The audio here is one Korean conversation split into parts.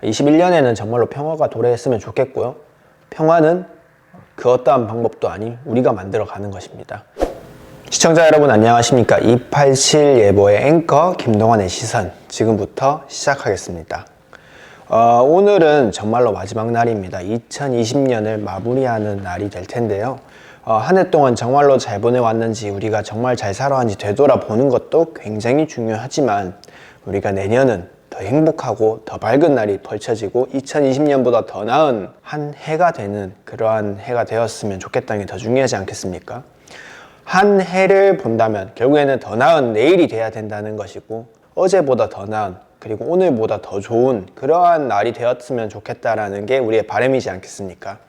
21년에는 정말로 평화가 도래했으면 좋겠고요. 평화는 그 어떠한 방법도 아닌 우리가 만들어 가는 것입니다. 시청자 여러분 안녕하십니까. 287 예보의 앵커 김동환의 시선 지금부터 시작하겠습니다. 오늘은 정말로 마지막 날입니다. 2020년을 마무리하는 날이 될 텐데요. 한 해 동안 정말로 잘 보내왔는지, 우리가 정말 잘 살아왔는지 되돌아보는 것도 굉장히 중요하지만, 우리가 내년은 더 행복하고 더 밝은 날이 펼쳐지고 2020년보다 더 나은 한 해가 되는 그러한 해가 되었으면 좋겠다는 게 더 중요하지 않겠습니까? 한 해를 본다면 결국에는 더 나은 내일이 돼야 된다는 것이고, 어제보다 더 나은, 그리고 오늘보다 더 좋은 그러한 날이 되었으면 좋겠다라는 게 우리의 바람이지 않겠습니까?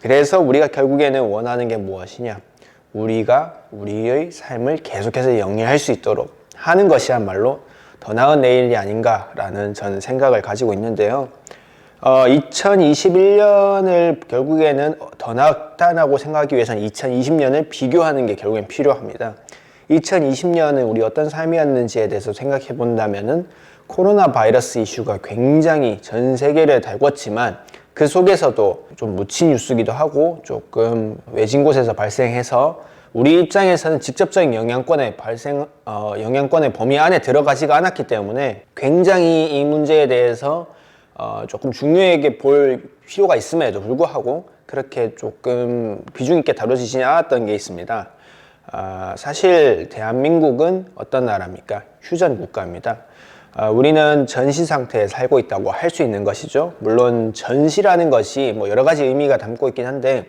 그래서 우리가 결국에는 원하는 게 무엇이냐? 우리가 우리의 삶을 계속해서 영위할 수 있도록 하는 것이야말로 더 나은 내일이 아닌가라는 저는 생각을 가지고 있는데요. 2021년을 결국에는 더 낫다라고 생각하기 위해서는 2020년을 비교하는 게 결국엔 필요합니다. 2020년은 우리 어떤 삶이었는지에 대해서 생각해 본다면은 코로나 바이러스 이슈가 굉장히 전 세계를 달궜지만, 그 속에서도 좀 묻힌 뉴스기도 하고 조금 외진 곳에서 발생해서 우리 입장에서는 직접적인 영향권의 범위 안에 들어가지가 않았기 때문에 굉장히 이 문제에 대해서 조금 중요하게 볼 필요가 있음에도 불구하고 그렇게 조금 비중 있게 다뤄지지 않았던 게 있습니다. 사실 대한민국은 어떤 나라입니까? 휴전 국가입니다. 우리는 전시 상태에 살고 있다고 할 수 있는 것이죠. 물론 전시라는 것이 뭐 여러 가지 의미가 담고 있긴 한데,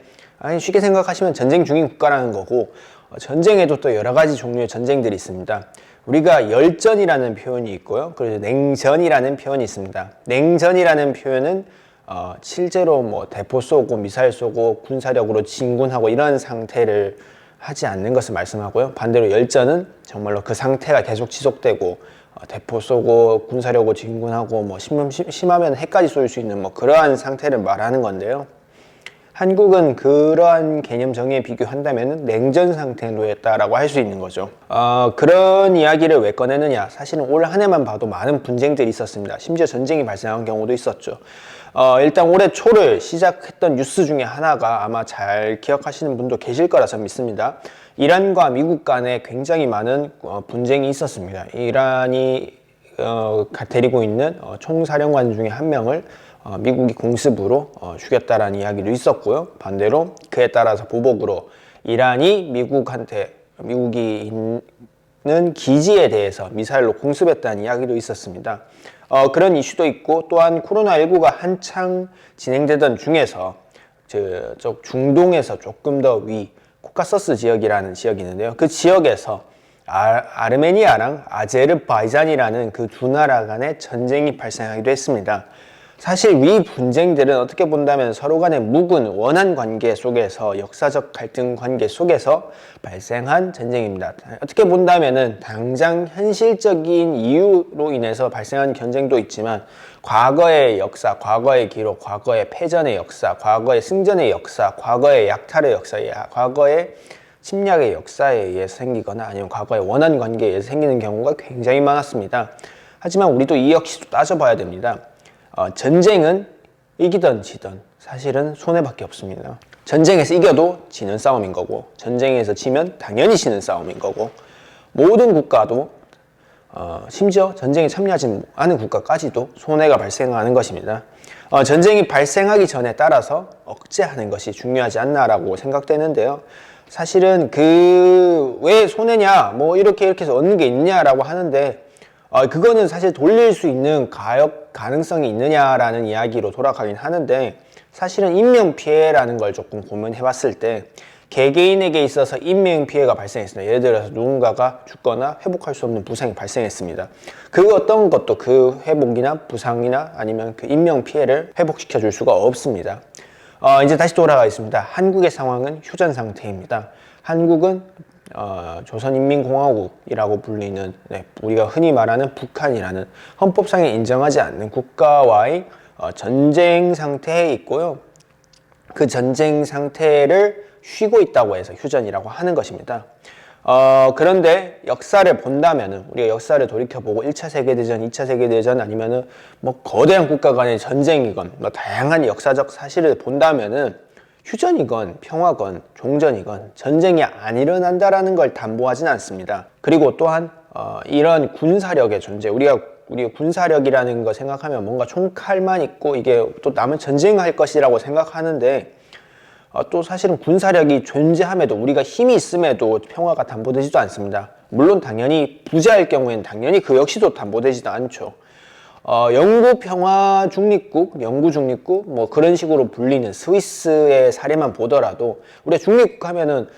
쉽게 생각하시면 전쟁 중인 국가라는 거고, 전쟁에도 또 여러 가지 종류의 전쟁들이 있습니다. 우리가 열전이라는 표현이 있고요. 그리고 냉전이라는 표현이 있습니다. 냉전이라는 표현은 실제로 뭐 대포 쏘고 미사일 쏘고 군사력으로 진군하고 이런 상태를 하지 않는 것을 말씀하고요. 반대로 열전은 정말로 그 상태가 계속 지속되고 대포 쏘고 군사력으로 진군하고 뭐 심하면 핵까지 쏠 수 있는 뭐 그러한 상태를 말하는 건데요. 한국은 그러한 개념 정의에 비교한다면 냉전 상태로였다라고 할 수 있는 거죠. 그런 이야기를 왜 꺼내느냐? 사실은 올 한 해만 봐도 많은 분쟁들이 있었습니다. 심지어 전쟁이 발생한 경우도 있었죠. 일단 올해 초를 시작했던 뉴스 중에 하나가 아마 잘 기억하시는 분도 계실 거라 저 믿습니다. 이란과 미국 간에 굉장히 많은 분쟁이 있었습니다. 이란이 데리고 있는 총사령관 중에 한 명을 미국이 공습으로 죽였다라는 이야기도 있었고요. 반대로 그에 따라서 보복으로 이란이 미국이 있는 기지에 대해서 미사일로 공습했다는 이야기도 있었습니다. 그런 이슈도 있고, 또한 코로나19가 한창 진행되던 중에서 중동에서 조금 더 코카서스 지역이라는 지역이 있는데요. 그 지역에서 아르메니아랑 아제르바이잔이라는 그 두 나라 간의 전쟁이 발생하기도 했습니다. 사실 이 분쟁들은 어떻게 본다면 서로 간의 묵은 원한 관계 속에서, 역사적 갈등 관계 속에서 발생한 전쟁입니다. 어떻게 본다면은 당장 현실적인 이유로 인해서 발생한 전쟁도 있지만, 과거의 역사, 과거의 기록, 과거의 패전의 역사, 과거의 승전의 역사, 과거의 약탈의 역사, 과거의 침략의 역사에 의해서 생기거나 아니면 과거의 원한 관계에 의해서 생기는 경우가 굉장히 많았습니다. 하지만 우리도 이 역시도 따져봐야 됩니다. 전쟁은 이기던 지던 사실은 손해밖에 없습니다. 전쟁에서 이겨도 지는 싸움인 거고, 전쟁에서 지면 당연히 지는 싸움인 거고, 모든 국가도 심지어 전쟁에 참여하지 않은 국가까지도 손해가 발생하는 것입니다. 전쟁이 발생하기 전에 따라서 억제하는 것이 중요하지 않나라고 생각되는데요. 사실은 왜 손해냐, 뭐 이렇게 해서 얻는 게 있냐라고 하는데, 그거는 사실 돌릴 수 있는 가능성이 있느냐라는 이야기로 돌아가긴 하는데, 사실은 인명피해라는 걸 조금 고민해 봤을 때 개개인에게 있어서 인명피해가 발생했습니다. 예를 들어서 누군가가 죽거나 회복할 수 없는 부상이 발생했습니다. 그 어떤 것도 그 회복이나 부상이나 아니면 그 인명피해를 회복시켜 줄 수가 없습니다. 이제 다시 돌아가겠습니다. 한국의 상황은 휴전 상태입니다. 한국은 조선인민공화국이라고 불리는, 우리가 흔히 말하는 북한이라는 헌법상에 인정하지 않는 국가와의 전쟁 상태에 있고요. 그 전쟁 상태를 쉬고 있다고 해서 휴전이라고 하는 것입니다. 그런데 역사를 본다면은, 우리가 역사를 돌이켜보고 1차 세계대전, 2차 세계대전 아니면은 뭐 거대한 국가 간의 전쟁이건 뭐 다양한 역사적 사실을 본다면은 휴전이건 평화건 종전이건 전쟁이 안 일어난다라는 걸 담보하진 않습니다. 그리고 또한 이런 군사력의 존재, 우리가 군사력이라는 거 생각하면 뭔가 총칼만 있고 이게 또 남은 전쟁할 것이라고 생각하는데 또 사실은 군사력이 존재함에도 우리가 힘이 있음에도 평화가 담보되지도 않습니다. 물론 당연히 부자일 경우에는 당연히 그 역시도 담보되지도 않죠. 영구 평화 중립국, 영구 중립국 뭐 그런 식으로 불리는 스위스의 사례만 보더라도 우리가 중립국 하면은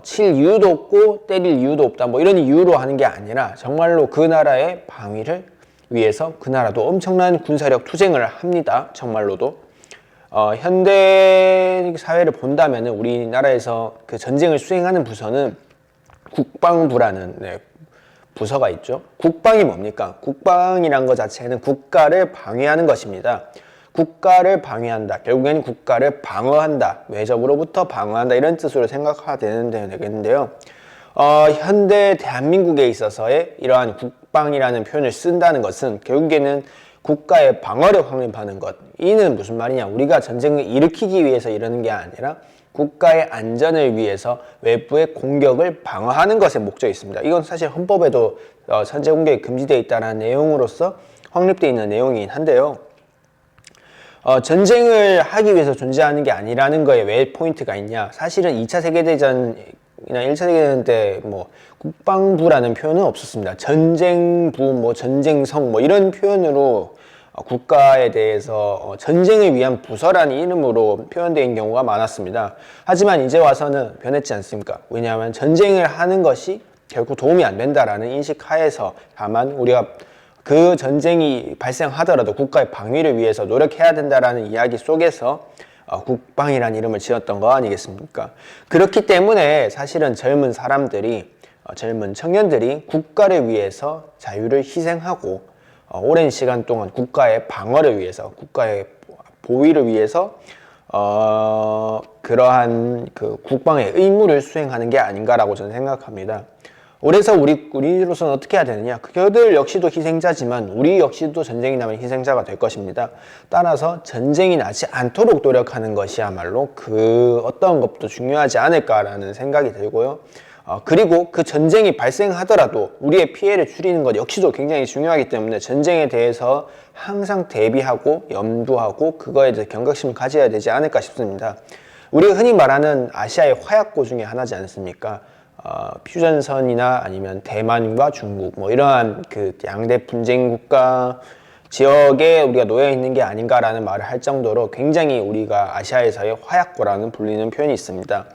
칠 이유도 없고 때릴 이유도 없다 뭐 이런 이유로 하는 게 아니라 정말로 그 나라의 방위를 위해서 그 나라도 엄청난 군사력 투쟁을 합니다. 정말로도. 현대 사회를 본다면은 우리나라에서 그 전쟁을 수행하는 부서는 국방부라는 부서가 있죠. 국방이 뭡니까? 국방이란 것 자체는 국가를 방위하는 것입니다. 국가를 방위한다. 결국에는 국가를 방어한다. 외적으로부터 방어한다. 이런 뜻으로 생각하면 되겠는데요. 현대 대한민국에 있어서의 이러한 국방이라는 표현을 쓴다는 것은 결국에는 국가의 방어를 확립하는 것. 이는 무슨 말이냐? 우리가 전쟁을 일으키기 위해서 이러는 게 아니라 국가의 안전을 위해서 외부의 공격을 방어하는 것에 목적이 있습니다. 이건 사실 헌법에도 선제 공격이 금지되어 있다는 내용으로서 확립되어 있는 내용이긴 한데요. 전쟁을 하기 위해서 존재하는 게 아니라는 거에 왜 포인트가 있냐? 사실은 2차 세계대전이나 1차 세계대전 때 뭐 국방부라는 표현은 없었습니다. 전쟁부, 뭐 전쟁성 뭐 이런 표현으로 국가에 대해서 전쟁을 위한 부서라는 이름으로 표현된 경우가 많았습니다. 하지만 이제 와서는 변했지 않습니까? 왜냐하면 전쟁을 하는 것이 결국 도움이 안 된다라는 인식 하에서 다만 우리가 그 전쟁이 발생하더라도 국가의 방위를 위해서 노력해야 된다라는 이야기 속에서 국방이라는 이름을 지었던 거 아니겠습니까? 그렇기 때문에 사실은 젊은 사람들이, 젊은 청년들이 국가를 위해서 자유를 희생하고 오랜 시간 동안 국가의 방어를 위해서, 국가의 보위를 위해서 그러한 그 국방의 의무를 수행하는 게 아닌가라고 저는 생각합니다. 그래서 우리로서는 어떻게 해야 되느냐? 그들 역시도 희생자지만 우리 역시도 전쟁이 나면 희생자가 될 것입니다. 따라서 전쟁이 나지 않도록 노력하는 것이야말로 그 어떤 것도 중요하지 않을까라는 생각이 들고요. 그리고 그 전쟁이 발생하더라도 우리의 피해를 줄이는 것 역시도 굉장히 중요하기 때문에 전쟁에 대해서 항상 대비하고 염두하고 그거에 대해서 경각심을 가져야 되지 않을까 싶습니다. 우리가 흔히 말하는 아시아의 화약고 중에 하나지 않습니까? 휴전선이나 아니면 대만과 중국 뭐 이러한 그 양대 분쟁 국가 지역에 우리가 놓여 있는 게 아닌가라는 말을 할 정도로 굉장히 우리가 아시아에서의 화약고라는 불리는 표현이 있습니다.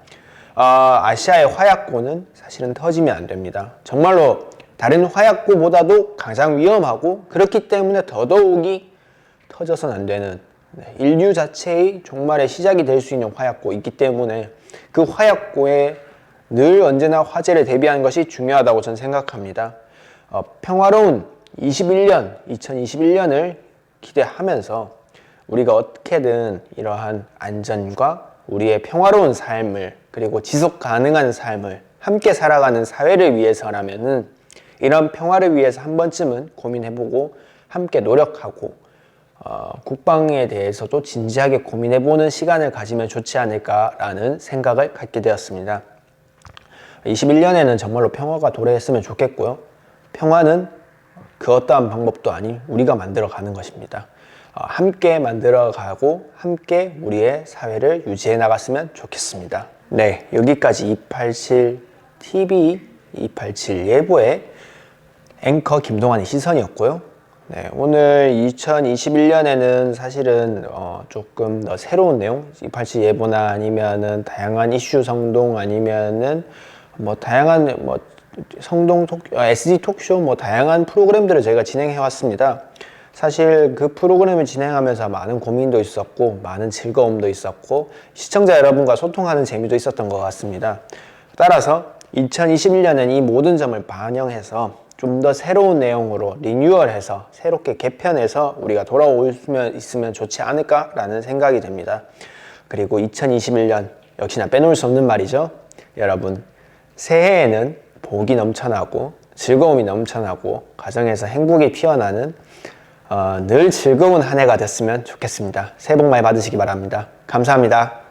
아시아의 화약고는 사실은 터지면 안 됩니다. 정말로 다른 화약고보다도 가장 위험하고 그렇기 때문에 더더욱이 터져서는 안 되는 인류 자체의 종말의 시작이 될 수 있는 화약고 있기 때문에 그 화약고에 늘 언제나 화재를 대비하는 것이 중요하다고 저는 생각합니다. 평화로운 2021년을 기대하면서 우리가 어떻게든 이러한 안전과 우리의 평화로운 삶을 그리고 지속 가능한 삶을 함께 살아가는 사회를 위해서라면은 이런 평화를 위해서 한 번쯤은 고민해보고 함께 노력하고 국방에 대해서도 진지하게 고민해보는 시간을 가지면 좋지 않을까라는 생각을 갖게 되었습니다. 21년에는 정말로 평화가 도래했으면 좋겠고요. 평화는 그 어떠한 방법도 아닌 우리가 만들어가는 것입니다. 함께 만들어가고 함께 우리의 사회를 유지해 나갔으면 좋겠습니다. 네, 여기까지 287TV 287 예보의 앵커 김동환의 시선이었고요. 네, 오늘 2021년에는 사실은 조금 더 새로운 내용, 287 예보나 아니면은 다양한 이슈 성동 아니면은 뭐 다양한 뭐 성동 SD 톡쇼 뭐 다양한 프로그램들을 저희가 진행해 왔습니다. 사실 그 프로그램을 진행하면서 많은 고민도 있었고 많은 즐거움도 있었고 시청자 여러분과 소통하는 재미도 있었던 것 같습니다. 따라서 2021년엔 이 모든 점을 반영해서 좀 더 새로운 내용으로 리뉴얼해서 새롭게 개편해서 우리가 돌아올 수 있으면 좋지 않을까라는 생각이 듭니다. 그리고 2021년 역시나 빼놓을 수 없는 말이죠. 여러분 새해에는 복이 넘쳐나고 즐거움이 넘쳐나고 가정에서 행복이 피어나는 늘 즐거운 한 해가 됐으면 좋겠습니다. 새해 복 많이 받으시기 바랍니다. 감사합니다.